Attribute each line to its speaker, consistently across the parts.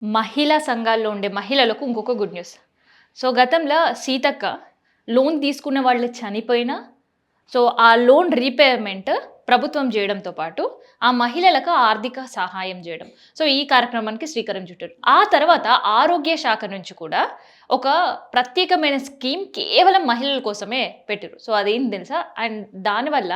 Speaker 1: మహిళా సంఘాల్లో ఉండే మహిళలకు ఇంకొక గుడ్ న్యూస్. సో, గతంలో సీతక్క లోన్ తీసుకున్న వాళ్ళు చనిపోయినా, సో, ఆ లోన్ రీపేమెంట్ ప్రభుత్వం జేయడంతో పాటు, ఆ మహిళలకు ఆర్థిక సహాయం జేయడం. సో, ఈ కార్యక్రమానికి శ్రీకారం చుట్టారు. ఆ తర్వాత ఆరోగ్య శాఖ నుంచి కూడా ఒక ప్రత్యేకమైన స్కీమ్ కేవలం మహిళల కోసమే పెట్టిర్రు. సో, అదేంటి తెలుసా? అండ్ దానివల్ల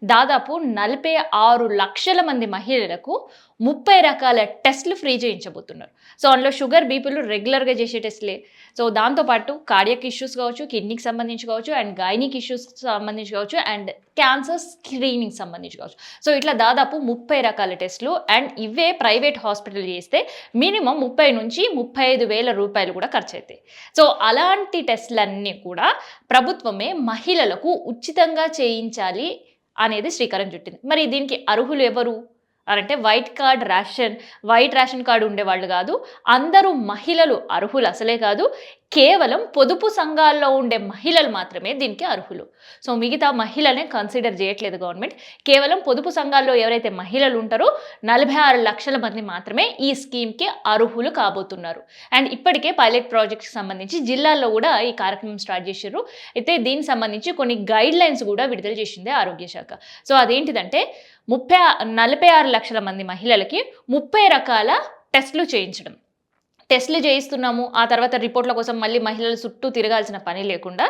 Speaker 1: దాదాపు 46,00,000 మంది మహిళలకు 30 రకాల టెస్ట్‌లు ఫ్రీ చేయించబోతున్నారు. సో, అందులో షుగర్, బీపీలు రెగ్యులర్‌గా చేసే టెస్ట్‌లే. సో, దాంతో పాటు కార్డియాక్ ఇష్యూస్ కావచ్చు, కిడ్నీకి సంబంధించి కావచ్చు, అండ్ గైనిక్ ఇష్యూస్‌కి సంబంధించి కావచ్చు, అండ్ క్యాన్సర్ స్క్రీనింగ్‌కి సంబంధించి కావచ్చు. సో, ఇట్లా దాదాపు 30 రకాల టెస్ట్‌లు అండ్ ఇవే ప్రైవేట్ హాస్పిటల్ చేస్తే మినిమమ్ 30,000-35,000 రూపాయలు కూడా ఖర్చయితాయి. సో, అలాంటి టెస్ట్‌లన్నీ కూడా ప్రభుత్వమే మహిళలకు ఉచితంగా చేయించాలి అనేది శ్రీకారం చుట్టింది. మరి దీనికి అర్హులు ఎవరు? అనంటే వైట్ రేషన్ కార్డ్ ఉండేవాళ్ళు గాదు. అందరూ మహిళలు అర్హులు అసలే కాదు. కేవలం పొదుపు సంఘాల్లో ఉండే మహిళలు మాత్రమే దీనికి అర్హులు. సో, మిగతా మహిళలనే కన్సిడర్ చేయట్లేదు గవర్నమెంట్. కేవలం పొదుపు సంఘాల్లో ఎవరైతే మహిళలు ఉంటారో 46,00,000 మంది మాత్రమే ఈ స్కీమ్‌కి అర్హులు కాబోతున్నారు. అండ్ ఇప్పటికే పైలట్ ప్రాజెక్ట్‌కి సంబంధించి జిల్లాల్లో గూడా ఈ కార్యక్రమం స్టార్ట్ చేషిర్రు. అయితే దీనికి సంబంధించి కొన్ని గైడ్‌లైన్స్ గూడా విడుదల చేసింది ఆరోగ్య శాఖ. సో, అదేంటిదంటే 46,00,000 మంది మహిళలకి 30 రకాల టెస్ట్‌లు చేయించడం. టెస్ట్‌లు చేయిస్తున్నాము. ఆ తర్వాత రిపోర్ట్‌ల కోసం మళ్ళీ మహిళలు చుట్టూ తిరగాల్సిన పని లేకుండా,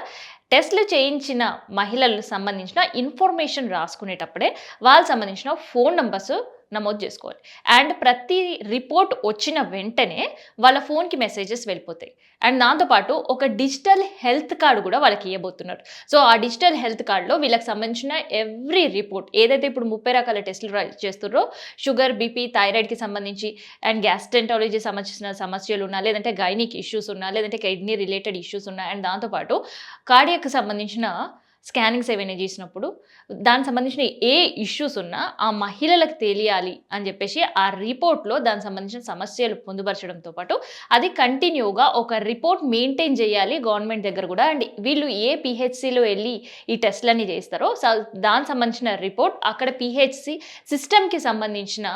Speaker 1: టెస్ట్‌లు చేయించిన మహిళలకు సంబంధించిన ఇన్ఫర్మేషన్ రాసుకునేటప్పుడే వాళ్ళకి సంబంధించిన ఫోను నంబర్స్ నమోదు జేసుకోవాలి. అండ్ ప్రతి రిపోర్ట్ వచ్చిన వెంటనే వాళ్ళ ఫోన్‌కి మెసేజెస్ వెళ్ళిపోతాయి. అండ్ దాంతో పాటు ఒక డిజిటల్ హెల్త్ కార్డ్ గూడా వాళ్ళకి ఇయ్యబోతున్నారు. సో, ఆ డిజిటల్ హెల్త్ కార్డ్‌లో వీళ్ళకి సంబంధించిన ఎవ్రీ రిపోర్ట్ ఏదైతే ఇప్పుడు 30 రకాల టెస్ట్‌లు చేస్తుర్రో షుగర్, బీపీ, థైరాయిడ్‌కి సంబంధించి అండ్ గ్యాస్ట్రెంటాలజీ సంబంధించిన సమస్యలున్నా, లేదంటే గైనిక్ ఇష్యూస్ ఉన్నా, లేదంటే కిడ్నీ రిలేటెడ్ ఇష్యూస్ ఉన్నా, అండ్ దాంతో పాటు కార్డియాక్‌కి సంబంధించిన స్కానింగ్స్ ఏవైనా చేసినప్పుడు దానికి సంబంధించిన ఏ ఇష్యూస్ ఉన్నా ఆ మహిళలకు తెలియాలి అని చెప్పేసి ఆ రిపోర్ట్‌లో దానికి సంబంధించిన సమస్యలు పొందుపరచడంతో పాటు అది కంటిన్యూగా ఒక రిపోర్ట్ మెయింటైన్ చేయాలి గవర్నమెంట్ దగ్గర కూడా. అండ్ వీళ్ళు ఏ పీహెచ్‌సిలో ఎళ్లి ఈ టెస్ట్‌లన్నీ చేస్తారో దానికి సంబంధించిన రిపోర్ట్ అక్కడ పీహెచ్‌సి సిస్టమ్‌కి సంబంధించిన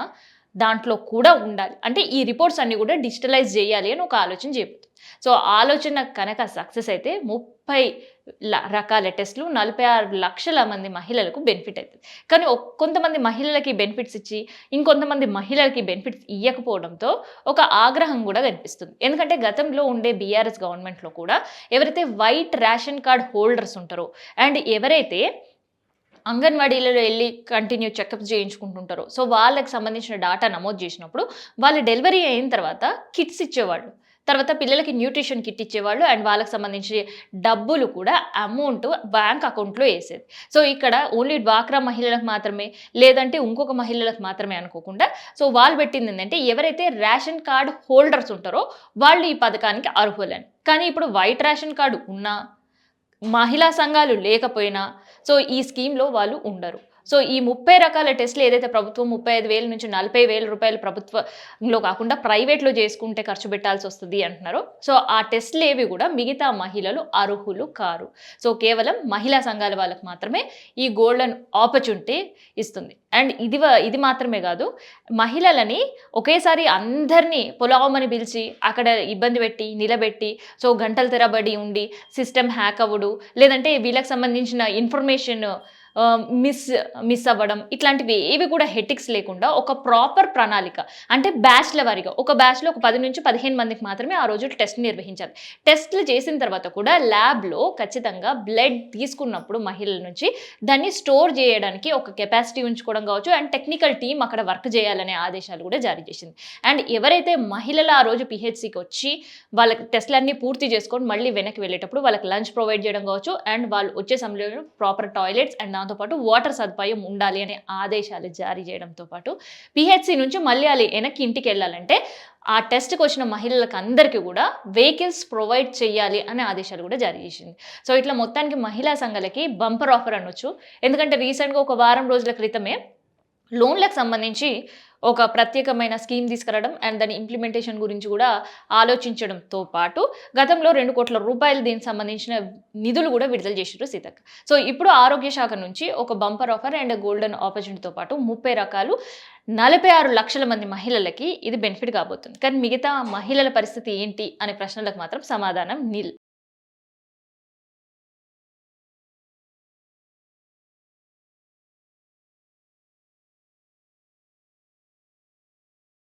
Speaker 1: దాంట్లో కూడా ఉండాలి. అంటే ఈ రిపోర్ట్స్ అన్నీ కూడా డిజిటలైజ్ చేయాలి అని ఒక ఆలోచన చేపట్టింది. సో, ఆలోచన కనుక సక్సెస్ అయితే 30 రకాల టెస్ట్‌లు 46,00,000 మంది మహిళలకు బెనిఫిట్ అయితది. కానీ కొంతమంది మహిళలకి బెనిఫిట్స్ ఇచ్చి, ఇంకొంతమంది మహిళలకి బెనిఫిట్స్ ఇయ్యకపోవడంతో ఒక ఆగ్రహం గూడా కనిపిస్తుంది. ఎందుకంటే గతంలో ఉండే బీఆర్ఎస్ గవర్నమెంట్‌లో కూడా ఎవరైతే వైట్ రేషన్ కార్డ్ హోల్డర్స్ ఉంటారో అండ్ ఎవరైతే అంగన్వాడీలలో ఎళ్లి కంటిన్యూ చెకప్స్ చేయించుకుంటుంటారో, సో, వాళ్ళకి సంబంధించిన డాటా నమోదు చేసినప్పుడు వాళ్ళు డెలివరీ అయిన తర్వాత కిట్స్ ఇచ్చేవాళ్ళు. తర్వాత పిల్లలకి న్యూట్రిషన్ కిట్ ఇచ్చేవాళ్ళు. అండ్ వాళ్ళకి సంబంధించి డబ్బులు కూడా అమౌంట్ బ్యాంక్ అకౌంట్‌లో ఏసేది. సో, ఇక్కడ ఓన్లీ డ్వాక్రా మహిళలకు మాత్రమే, లేదంటే ఇంకొక మహిళలకు మాత్రమే అనుకోకుండా, సో, వాళ్ళు పెట్టిందేంటంటే ఎవరైతే రేషన్ కార్డ్ హోల్డర్స్ ఉంటారో వాళ్ళు ఈ పథకానికి అర్హులని. కానీ ఇప్పుడు వైట్ రేషన్ కార్డ్ ఉన్నా మహిళా సంఘాలు లేకపోయినా, సో, ఈ స్కీమ్‌లో వాళ్ళు ఉండరు. సో, ఈ 30 రకాల టెస్ట్‌లు ఏదైతే ప్రభుత్వం 35,000-40,000 రూపాయలు ప్రభుత్వంలో కాకుండా ప్రైవేట్‌లో చేసుకుంటే ఖర్చు పెట్టాల్సొస్తది అంటున్నారో, సో, ఆ టెస్ట్‌లేవి గూడా మిగతా మహిళలు అర్హులు కారు. సో, కేవలం మహిళా సంఘాల వాళ్ళకి మాత్రమే ఈ గోల్డెన్ ఆపర్చునిటీ ఇస్తుంది. అండ్ ఇది మాత్రమే గాదు, మహిళలని ఒకేసారి అందరిని పొలామని పిలిచి అక్కడ ఇబ్బంది పెట్టి, నిలబెట్టి, సో, గంటల తరబడి ఉండి సిస్టమ్ హ్యాక్ అవ్వడు, లేదంటే వీళ్ళకి సంబంధించిన ఇన్ఫర్మేషన్ మిస్ అవ్వడం, ఇట్లాంటివి ఏవి కూడా హెటిక్స్ లేకుండా ఒక ప్రాపర్ ప్రణాళిక అంటే బ్యాచ్‌ల వారీగా ఒక బ్యాచ్‌లో ఒక 10-15 మందికి మాత్రమే ఆ రోజు టెస్ట్ నిర్వహించాలి. టెస్ట్‌లు చేసిన తర్వాత కూడా ల్యాబ్‌లో ఖచ్చితంగా బ్లడ్ తీసుకున్నప్పుడు మహిళల నుంచి దాన్ని స్టోర్ చేయడానికి ఒక కెపాసిటీ ఉంచుకోవడం కావచ్చు అండ్ టెక్నికల్ టీమ్ అక్కడ వర్క్ చేయాలనే ఆదేశాలు కూడా జారీ చేసింది. అండ్ ఎవరైతే మహిళలు ఆ రోజు పీహెచ్‌సికి వచ్చి వాళ్ళకి టెస్ట్‌లన్నీ పూర్తి చేసుకొని మళ్ళీ వెనక్కి వెళ్ళేటప్పుడు వాళ్ళకి లంచ్ ప్రొవైడ్ చేయడం కావచ్చు అండ్ వాళ్ళు వచ్చే సమయంలో ప్రాపర్ టాయిలెట్స్ అండ్ దాంతో పాటు వాటర్ సదుపాయం ఉండాలి అనే ఆదేశాలు జారీ చేయడంతో పాటు పీహెచ్‌సి నుంచి మళ్ళీ ఆళ్ళు వెనక్కి ఇంటికెళ్ళాలంటే ఆ టెస్ట్‌కి వచ్చిన మహిళలకు అందరికీ కూడా వెహికల్స్ ప్రొవైడ్ చేయాలి అనే ఆదేశాలు కూడా జారీ చేసింది. సో, ఇట్లా మొత్తానికి మహిళా సంఘాలకి బంపర్ ఆఫర్ అనొచ్చు. ఎందుకంటే రీసెంట్‌గా ఒక వారం రోజుల క్రితమే లోన్‌లకు సంబంధించి ఒక ప్రత్యేకమైన స్కీమ్ తీసుకురావడం అండ్ దాని ఇంప్లిమెంటేషన్ గురించి గూడా ఆలోచించడంతో పాటు గతంలో రూ. 2,00,00,000 దీనికి సంబంధించిన నిధులు గూడా విడుదల చేషిర్రు సీతక్క. సో, ఇప్పుడు ఆరోగ్య శాఖ నుంచి ఒక బంపర్ ఆఫర్ అండ్ గోల్డెన్ ఆపర్చునిటీతో పాటు 30 రకాలు 46,00,000 మంది మహిళలకి ఇది బెనిఫిట్ కాబోతుంది. కానీ మిగతా మహిళల పరిస్థితి ఏంటి అనే ప్రశ్నలకు మాత్రం సమాధానం నిల్.